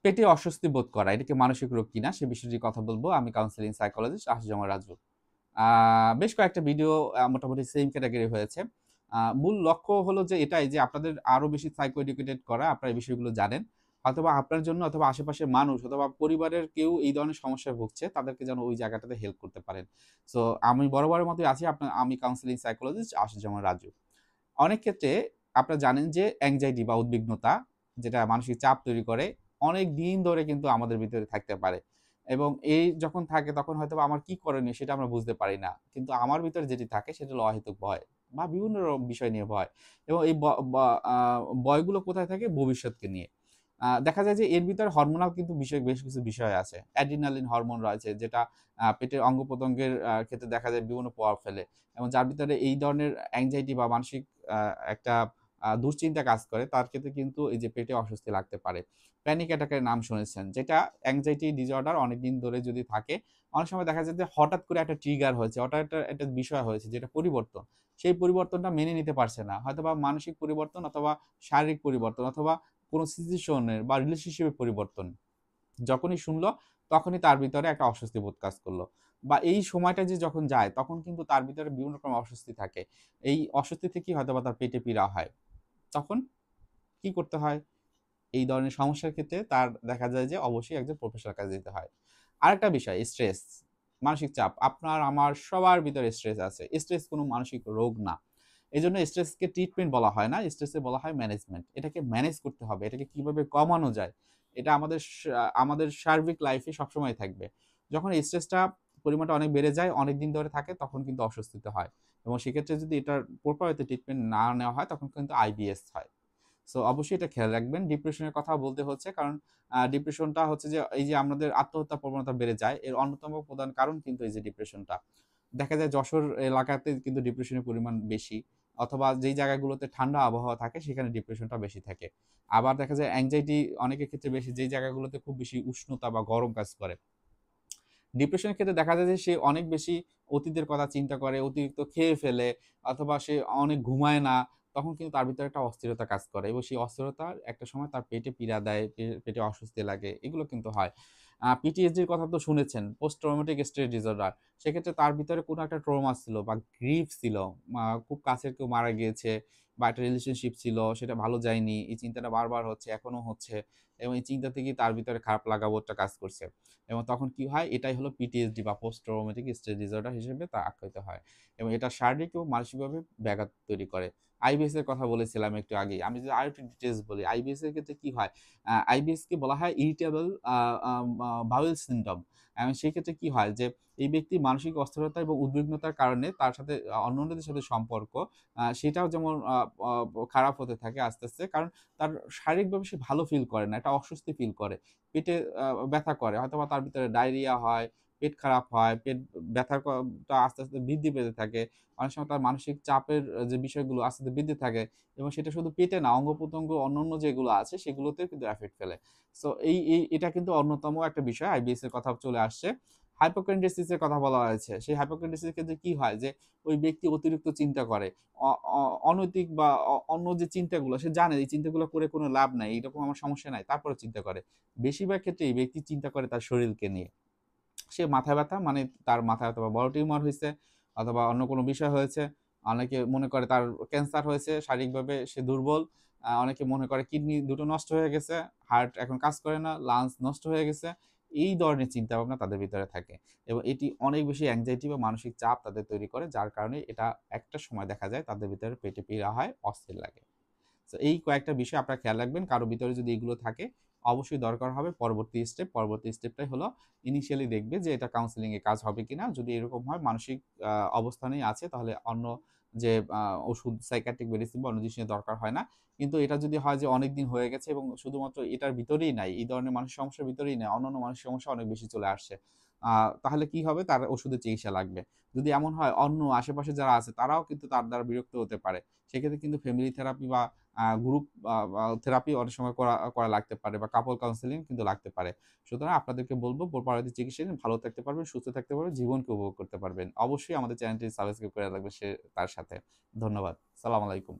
পেটে অস্বস্তি বোধ করা এটা কি মানসিক রোগ কিনা সে বিষয়টি কথা বলবো। আমি কাউন্সিলিং সাইকোলজিস্ট আশুজামা রাজু। বেশ কয়েকটা ভিডিও মোটামুটি সেম ক্যাটাগরি হয়েছে। মূল লক্ষ্য হলো যে এটাই যে আপনাদের আরো বেশি সাইকো এডুকেটেড করা, আপনারা এই বিষয়গুলো জানেন। অথবা আপনার জন্য অথবা আশেপাশের মানুষ অথবা পরিবারের কেউ এই ধরনের সমস্যায় ভুগছে, তাদেরকে যেন ওই জায়গাটাতে হেল্প করতে পারেন। সো আমি বরাবরের মতোই আছি আমি কাউন্সিলিং সাইকোলজিস্ট আশুজামা রাজু। অনেক ক্ষেত্রে আপনারা জানেন যে অ্যাংজাইটি বা উদ্বিগ্নতা যেটা মানসিক চাপ তৈরি করে, অনেক দিন ধরে কিন্তু আমাদের ভিতরে থাকতে পারে। এবং এই যখন থাকে তখন হয়তোবা আমার কি করণীয় সেটা আমরা বুঝতে পারি না। কিন্তু আমার ভিতরে যেটি থাকে সেটা হলো অহেতুক ভয় বা বিভিন্ন বিষয় নিয়ে ভয়। এবং এই ব ব আ ভয়গুলো কোথায় থাকে? ভবিষ্যৎকে নিয়ে। দেখা যায় যে এর ভিতরে হরমোনাল কিন্তু বেশ কিছু বিষয় আছে। অ্যাড্রিনালিন হরমোন রয়েছে যেটা পেটের অঙ্গ-প্রত্যঙ্গের ক্ষেত্রে দেখা যায় বিভিন্ন প্রভাব ফেলে। এবং যার ভিতরে এই ধরনের অ্যাংজাইটি বা মানসিক আ একটা দুশ্চিন্তা কাজ করে, তার ক্ষেত্রে কিন্তু এই যে পেটে অস্বস্তি লাগতে পারে। প্যানিক অ্যাটাক এর নাম শুনেছেন, যেটা অ্যাংজাইটি ডিসঅর্ডার অনেকদিন ধরে যদি থাকে, অনেক সময় দেখা যায় যে হঠাৎ করে একটা ট্রিগার হয়েছে, হঠাৎ একটা বিষয় হয়েছে যেটা পরিবর্তন। সেই পরিবর্তনটা মেনে নিতে পারছে না। হয়তোবা মানসিক পরিবর্তন অথবা শারীরিক পরিবর্তন অথবা কোনো সিচুয়েশনের বা রিলেশনশিপের পরিবর্তন। যখনই শুনল, তখনই তার ভিতরে একটা অস্বস্তি বোধ কাজ করল। বা এই সময়টা যে যখন যায়, তখন কিন্তু তার ভিতরে বিভিন্ন রকম অস্বস্তি থাকে। এই অস্বস্তি থেকেই হয়তোবা তার পেটে পীড়া হয়। তখন কি করতে হয়? এই ধরনের সমস্যার ক্ষেত্রে তার দেখা যায় যে অবশ্যই একজন প্রফেশনাল কাছে যেতে হয়। আরেকটা বিষয় স্ট্রেস, মানসিক চাপ। আপনার আমার সবার ভিতরে স্ট্রেস আছে। স্ট্রেস কোনো মানসিক রোগ না। এজন্য স্ট্রেসকে ট্রিটমেন্ট বলা হয় না, স্ট্রেসকে বলা হয় ম্যানেজমেন্ট। এটাকে ম্যানেজ করতে হবে। এটাকে কিভাবে কমানো যায়? এটা আমাদের সার্বিক লাইফে সবসময় থাকবে। যখন স্ট্রেসটা পরিমাণটা অনেক বেড়ে যায়, অনেকদিন ধরে থাকে তখন কিন্তু অস্বস্তিতে হয়। এবং সেক্ষেত্রে যদি এটার প্রপার ওয়েতে ট্রিটমেন্ট না নেওয়া হয় তখন কিন্তু আইবিএস হয়। সো অবশ্যই এটা খেয়াল রাখবেন। ডিপ্রেশনের কথা বলতে হচ্ছে কারণ ডিপ্রেশনটা হচ্ছে যে এই যে আমাদের আত্মহত্যার প্রবণতা বেড়ে যায়, এর অন্যতম প্রধান কারণ কিন্তু এই যে ডিপ্রেশনটা। দেখা যায় যশোর এলাকাতে কিন্তু ডিপ্রেশনের পরিমাণ বেশি। অথবা যেই জায়গাগুলোতে ঠান্ডা আবহাওয়া থাকে সেখানে ডিপ্রেশনটা বেশি থাকে। আবার দেখা যায় অ্যাংজাইটি অনেকের ক্ষেত্রে বেশি যেই জায়গাগুলোতে খুব বেশি উষ্ণতা বা গরম কাজ করে। ডিপ্রেশনের ক্ষেত্রে দেখা যায় যে সে অনেক বেশি অতীতের কথা চিন্তা করে, অতিরিক্ত খেয়ে ফেলে অথবা সে অনেক ঘুমায় না। তখন কিন্তু তার ভিতরে একটা অস্থিরতা কাজ করে এবং সেই অস্থিরতার একটা সময় তার পেটে পীড়া দেয়, পেটে অস্বস্তি লাগে। এগুলো কিন্তু হয়। পিটিএসডির কথা তো শুনেছেন, পোস্ট ট্রমাটিক স্ট্রেস ডিসঅর্ডার। সেক্ষেত্রে তার ভিতরে কোনো একটা ট্রমা ছিল বা গ্রিফ ছিল। খুব কাছের কেউ মারা গিয়েছে বা একটা রিলেশনশিপ ছিল, সেটা ভালো যায়নি। এই চিন্তাটা বারবার হচ্ছে, এখনো হচ্ছে এবং এই চিন্তা থেকেই তার ভিতরে খারাপ লাগা বোধটা কাজ করছে। এবং তখন কি হয়? এটাই হলো পিটিএসডি বা পোস্ট ট্রমাটিক স্ট্রেস ডিসঅর্ডার হিসেবে তা আখ্যায়িত হয়। এবং এটা শারীরিক এবং মানসিকভাবে ব্যাঘাত তৈরি করে। আইবিএস এর কথা বলেছিলাম একটু আগেই। আমি যদি আরেকটু ডিটেইলস বলি, আইবিএস এর ক্ষেত্রে কি হয়? আইবিএস কে বলা হয় ইরিটেবল আ আম আ বাউল সিনড্রোম। এবং সেক্ষেত্রে কি হয়? যে এই ব্যক্তি মানসিক অস্থিরতা এবং উদ্বিগ্নতার কারণে তার সাথে অন্যান্যদের সাথে সম্পর্ক সেটাও যেমন আ আ খারাপ হতে থাকে আস্তে, আস্তে। কারণ তার শারীরিকভাবে সে ভালো ফিল করে না। একটা অস্বস্তি ফিল করে। পেটে ব্যথা করে। হয়তোবা তার ভিতরে ডায়রিয়া হয়, পেট খারাপ হয়, পেট ব্যথার টা আস্তে, আস্তে বৃদ্ধি পেতে থাকে। অনেক সময় তার মানসিক চাপের যে বিষয়গুলো আস্তে, আস্তে বৃদ্ধি থাকে এবং সেটা শুধু পেটে না, অঙ্গ-প্রত্যঙ্গ অন্যান্য যেগুলো আছে সেগুলোতেও কিন্তু এফেক্ট ফেলে। সো এটা কিন্তু অন্যতম একটা বিষয় আইবিএস এর কথা চলে আসছে। হাইপোকন্ড্রিয়াসিস এর কথা বলা হয়েছে। সেই হাইপোকন্ড্রিয়াসিস এর ক্ষেত্রে কি হয়? যে ওই ব্যক্তি অতিরিক্ত চিন্তা করে। অ অ অনৈতিক বা অন্য যে চিন্তাগুলো সে জানে এই চিন্তাগুলো করে কোনো লাভ নাই। এরকম আমার সমস্যা নাই। তারপরেও চিন্তা করে। বেশিরভাগ ক্ষেত্রে এই ব্যক্তি চিন্তা করে তার শরীরকে নিয়ে। সে মাথা ব্যথা মানে তার মাথায় হয়তোবা বড় টিউমার হইছে অথবা অন্য কোনো বিষয় হয়েছে। অনেকে মনে করে তার ক্যান্সার হয়েছে, শারীরিকভাবে সে দুর্বল। অনেকে মনে করে কিডনি দুটো নষ্ট হয়ে গেছে, হার্ট এখন কাজ করে না, লাংস নষ্ট হয়ে গেছে। এই ধরনের চিন্তাভাবনা তাদের ভিতরে থাকে এবং এটি অনেক বেশি অ্যাংজাইটি বা মানসিক চাপ তাদের তৈরি করে, যার কারণে এটা একটা সময় দেখা যায় তাদের ভিতরে পেটে পীড়া হয়, অস্থির লাগে। সো এই কয়েকটা বিষয় আপনারা খেয়াল রাখবেন। কারো ভিতরে যদি এগুলো থাকে অবশ্যই দরকার হবে পরবর্তী স্টেপ। পরবর্তী স্টেপটাই হলো ইনিশিয়ালি দেখবে যে এটা কাউন্সেলিং এ কাজ হবে কিনা। যদি এরকম হয় মানসিক অবস্থানেই আছে তাহলে অন্য যে ওষুধ সাইকিয়াট্রিক মেডিসিন বা অন্য জিনিসের দরকার হয় না। কিন্তু এটা যদি হয় যে অনেকদিন হয়ে গেছে এবং শুধুমাত্র এটার ভিতরেই নাই, এই ধরনের মানসিক সমস্যার ভিতরেই নাই, অন্যান্য মানসিক সমস্যা অনেক বেশি চলে আসছে। আ তাহলে কি হবে? তার ওষুধের চিকিৎসা লাগবে। যদি এমন হয় অন্য আশেপাশে যারা আছে তারাও কিন্তু তার দ্বারা বিরক্ত হতে পারে। সেক্ষেত্রে কিন্তু ফ্যামিলি থেরাপি বা গ্রুপ থেরাপি অনেক সময় করা করা লাগতে পারে বা কাপল কাউন্সেলিং কিন্তু লাগতে পারে। সুতরাং আপনাদেরকে বলব পরবর্তী চিকিৎসা নিন, ভালো থাকতে পারবেন, সুস্থ থাকতে পারবেন, জীবনকে উপভোগ করতে পারবেন। অবশ্যই আমাদের চ্যানেলটি সাবস্ক্রাইব করে রাখবেন তার সাথে। ধন্যবাদ। সালাম আলাইকুম।